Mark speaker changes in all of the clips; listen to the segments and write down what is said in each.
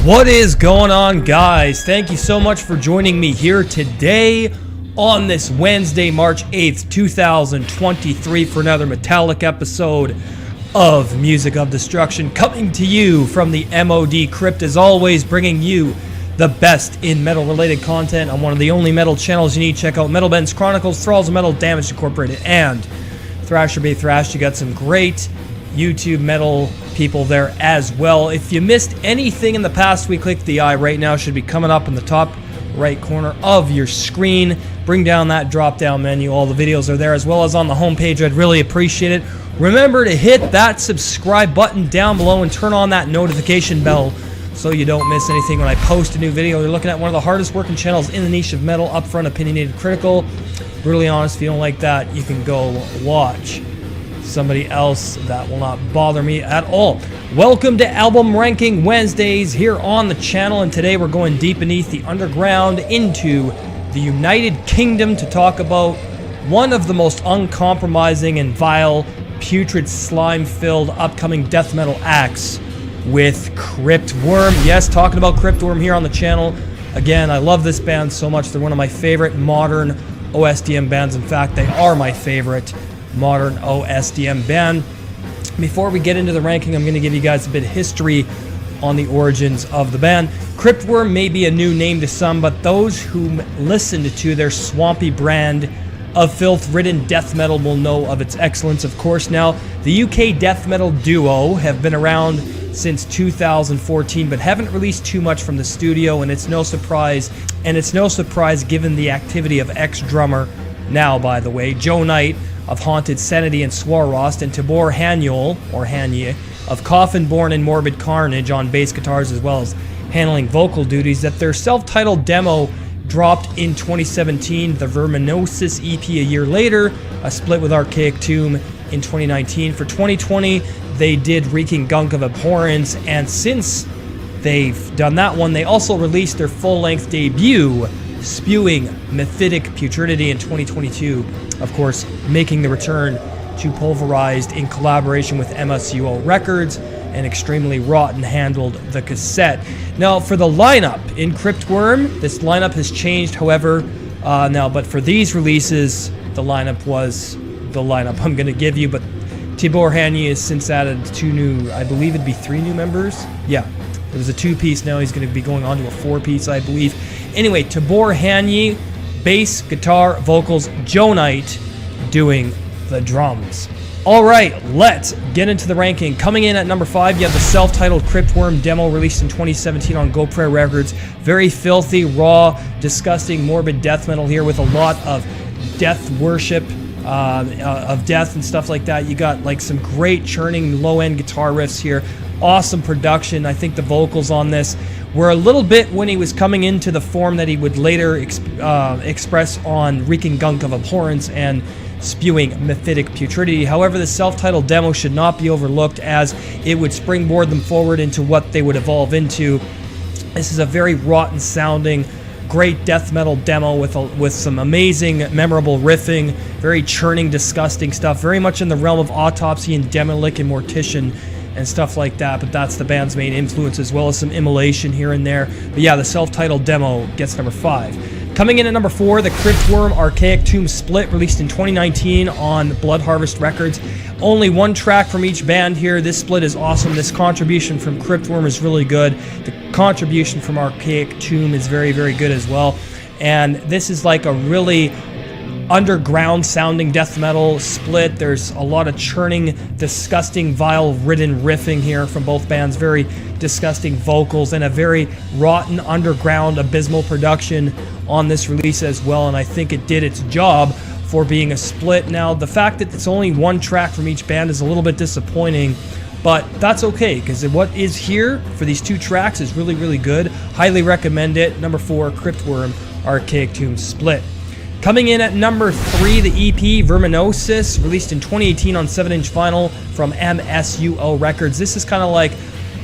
Speaker 1: What is going on, guys? Thank you so much for joining me here today on this Wednesday, March 8th, 2023 for another metallic episode of Music of Destruction, coming to you from the MOD Crypt, as always, bringing you the best in metal-related content on one of the only metal channels you need. Check out Metal Ben's Chronicles, Thralls of Metal, Damaged Incorporated, and Thrasher Bay Thrash. You got some great YouTube metal people there as well. If you missed anything in the past week, click the eye right now. Should be coming up in the top right corner of your screen. Bring down that drop down menu. All the videos are there, as well as on the homepage. I'd really appreciate it. Remember to hit that subscribe button down below and turn on that notification bell so you don't miss anything when I post a new video. You're looking at one of the hardest working channels in the niche of metal, upfront, opinionated, critical. Really honest. If you don't like that, you can go watch somebody else. That will not bother me at all. Welcome to Album Ranking Wednesdays here on the channel, and today we're going deep beneath the underground into the United Kingdom to talk about one of the most uncompromising and vile, putrid, slime-filled upcoming death metal acts with Cryptworm. Yes, talking about Cryptworm here on the channel. Again, I love this band so much. They're one of my favorite modern OSDM bands. In fact, they are my favorite modern OSDM band. Before we get into the ranking, I'm going to give you guys a bit of history on the origins of the band. Cryptworm may be a new name to some, but those who listened to their swampy brand of filth-ridden death metal will know of its excellence, of course. Now, the UK death metal duo have been around since 2014, but haven't released too much from the studio, and it's no surprise given the activity of ex-drummer, now by the way, Joe Knight of Haunted Sanity and Swarost, and Tibor Hanyol, or Hanye, of Coffin Born and Morbid Carnage on bass guitars, as well as handling vocal duties, that their self-titled demo dropped in 2017, the Verminosis EP a year later, a split with Archaic Tomb in 2019. For 2020, they did Reeking Gunk of Abhorrence, and since they've done that one, they also released their full-length debut, Spewing Mephitic Putridity, in 2022, of course, making the return to Pulverized in collaboration with MSUO Records, and Extremely Rotten handled the cassette. Now, for the lineup in Cryptworm, this lineup has changed, however, but for these releases, the lineup was the lineup I'm going to give you, but Tibor Hanye has since added two new, I believe it'd be 3 new members. Yeah, it was a 2-piece, now he's going to be going on to a 4-piece, I believe. Anyway, Tibor Hanye, bass, guitar, vocals, Joe Knight doing the drums. Alright, let's get into the ranking. Coming in at number 5, you have the self-titled Cryptworm demo released in 2017 on GoPro Records. Very filthy, raw, disgusting, morbid death metal here with a lot of death worship, of death and stuff like that. You got like some great churning low-end guitar riffs here. Awesome production. I think the vocals on this were a little bit when he was coming into the form that he would later express on Reeking Gunk of Abhorrence and Spewing Mephitic Putridity. However, the self-titled demo should not be overlooked, as it would springboard them forward into what they would evolve into. This is a very rotten sounding, great death metal demo with some amazing, memorable riffing, very churning, disgusting stuff, very much in the realm of Autopsy and Demolic and Mortician and stuff like that, but that's the band's main influence, as well as some Immolation here and there. But yeah, the self-titled demo gets number 5. Coming in at number 4, the Cryptworm Archaic Tomb split, released in 2019 on Blood Harvest Records. Only one track from each band here. This split is awesome. This contribution from Cryptworm is really good. The contribution from Archaic Tomb is very, very good as well. And this is like a really underground sounding death metal split. There's a lot of churning, disgusting, vile-ridden riffing here from both bands, very disgusting vocals, and a very rotten, underground, abysmal production on this release as well, and I think it did its job for being a split. Now, the fact that it's only one track from each band is a little bit disappointing, but that's okay, because what is here for these 2 tracks is really, really good. Highly recommend it. Number 4, Cryptworm Archaic Tomb split. Coming in at number 3, the EP Verminosis, released in 2018 on 7-inch vinyl from MSUO Records. This is kind of like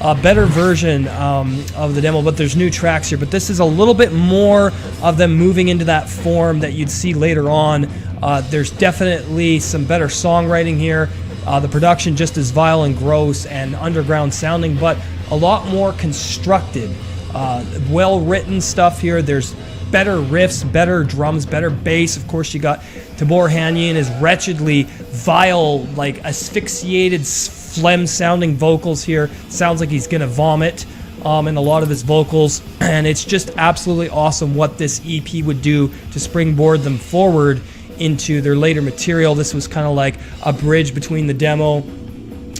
Speaker 1: a better version of the demo, but there's new tracks here. But this is a little bit more of them moving into that form that you'd see later on. There's definitely some better songwriting here. The production just as vile and gross and underground sounding, but a lot more constructed Well-written stuff here. There's better riffs, better drums, better bass. Of course, you got Tibor Hanyi and his wretchedly vile, like asphyxiated, phlegm-sounding vocals here. Sounds like he's gonna vomit in a lot of his vocals, and it's just absolutely awesome what this EP would do to springboard them forward into their later material. This was kind of like a bridge between the demo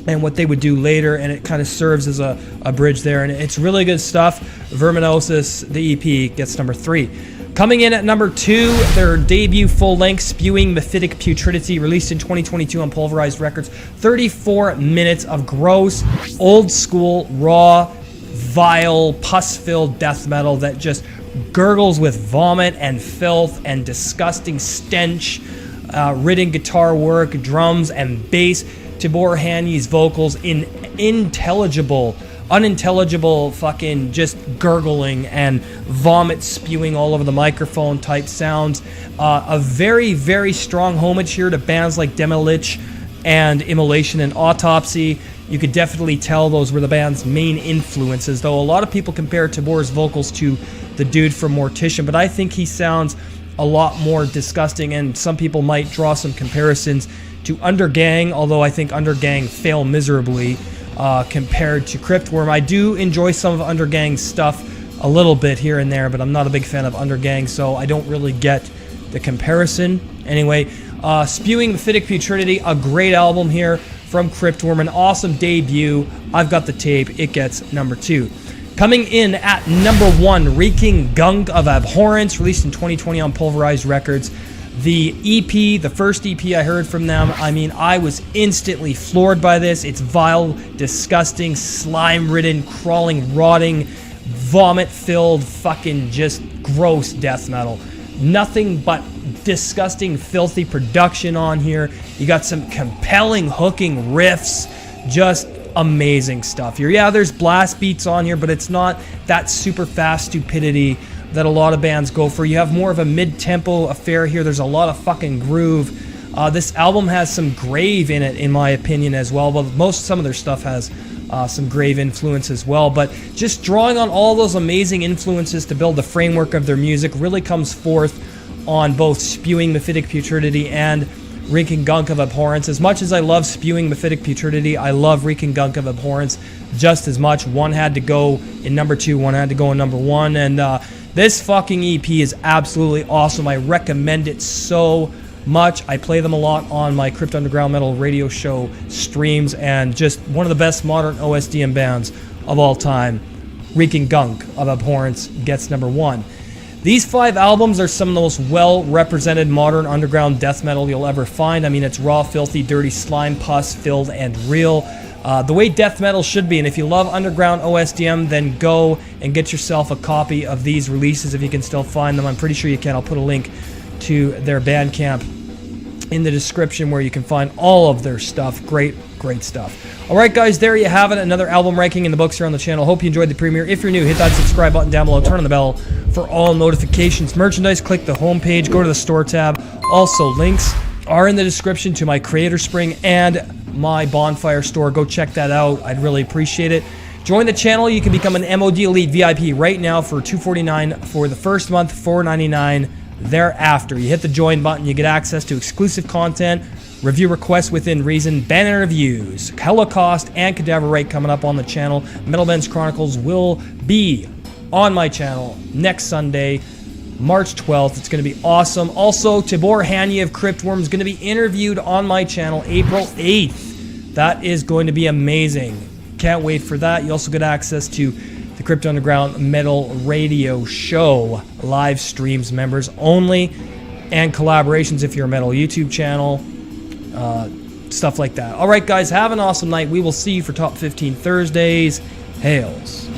Speaker 1: and what they would do later, and it kind of serves as a bridge there, and it's really good stuff. Verminosis, the EP, gets number 3. Coming in at number 2, their debut full-length, Spewing Mephitic Putridity, released in 2022 on Pulverized Records. 34 minutes of gross, old-school, raw, vile, pus-filled death metal that just gurgles with vomit and filth and disgusting stench, ridden guitar work, drums and bass. Tibor Hanyi's vocals in unintelligible fucking just gurgling and vomit spewing all over the microphone type sounds. A very, very strong homage here to bands like Demilich and Immolation and Autopsy. You could definitely tell those were the band's main influences, though a lot of people compare Tibor's vocals to the dude from Mortician, but I think he sounds a lot more disgusting, and some people might draw some comparisons to Undergang, although I think Undergang fail miserably compared to Cryptworm. I do enjoy some of Undergang's stuff a little bit here and there, but I'm not a big fan of Undergang, so I don't really get the comparison. Anyway, Spewing Mephitic Putridity, a great album here from Cryptworm, an awesome debut. I've got the tape. It gets number 2. Coming in at number 1, Reeking Gunk of Abhorrence, released in 2020 on Pulverized Records. The EP, the first EP I heard from them, I mean, I was instantly floored by this. It's vile, disgusting, slime-ridden, crawling, rotting, vomit-filled, fucking just gross death metal. Nothing but disgusting, filthy production on here. You got some compelling hooking riffs, just amazing stuff here. Yeah, there's blast beats on here, but it's not that super fast stupidity that a lot of bands go for. You have more of a mid-tempo affair here. There's a lot of fucking groove. This album has some grave in it, in my opinion, as well. But some of their stuff has some grave influence as well. But just drawing on all those amazing influences to build the framework of their music really comes forth on both Spewing Mephitic Putridity and Reeking Gunk of Abhorrence. As much as I love Spewing Mephitic Putridity, I love Reeking Gunk of Abhorrence just as much. One had to go in number 2, one had to go in number 1, and this fucking EP is absolutely awesome. I recommend it so much. I play them a lot on my Crypt Underground Metal radio show streams, and just one of the best modern OSDM bands of all time. Reeking Gunk of Abhorrence gets number 1. These 5 albums are some of the most well-represented modern underground death metal you'll ever find. I mean, it's raw, filthy, dirty, slime, pus, filled, and real. The way death metal should be, and if you love underground OSDM, then go and get yourself a copy of these releases if you can still find them. I'm pretty sure you can. I'll put a link to their Bandcamp in the description where you can find all of their stuff. Great stuff. Alright guys, there you have it. Another album ranking in the books here on the channel. Hope you enjoyed the premiere. If you're new, hit that subscribe button down below. Turn on the bell for all notifications. Merchandise, click the homepage. Go to the store tab. Also, links are in the description to my Creator Spring and my Bonfire store. Go check that out. I'd really appreciate it. Join the channel. You can become an MOD Elite VIP right now for $249 for the first month, $499 thereafter. You hit the join button, you get access to exclusive content, review requests within reason, banner reviews, Holocaust, and Cadaver Rite coming up on the channel. Metal Bands Chronicles will be on my channel next Sunday, March 12th. It's going to be awesome. Also, Tibor Hanyi of Cryptworm is going to be interviewed on my channel April 8th. That is going to be amazing. Can't wait for that. You also get access to the Crypt Underground Metal Radio Show live streams, members only, and collaborations if you're a metal YouTube channel, stuff like that. All right, guys, have an awesome night. We will see you for Top 15 Thursdays. Hails.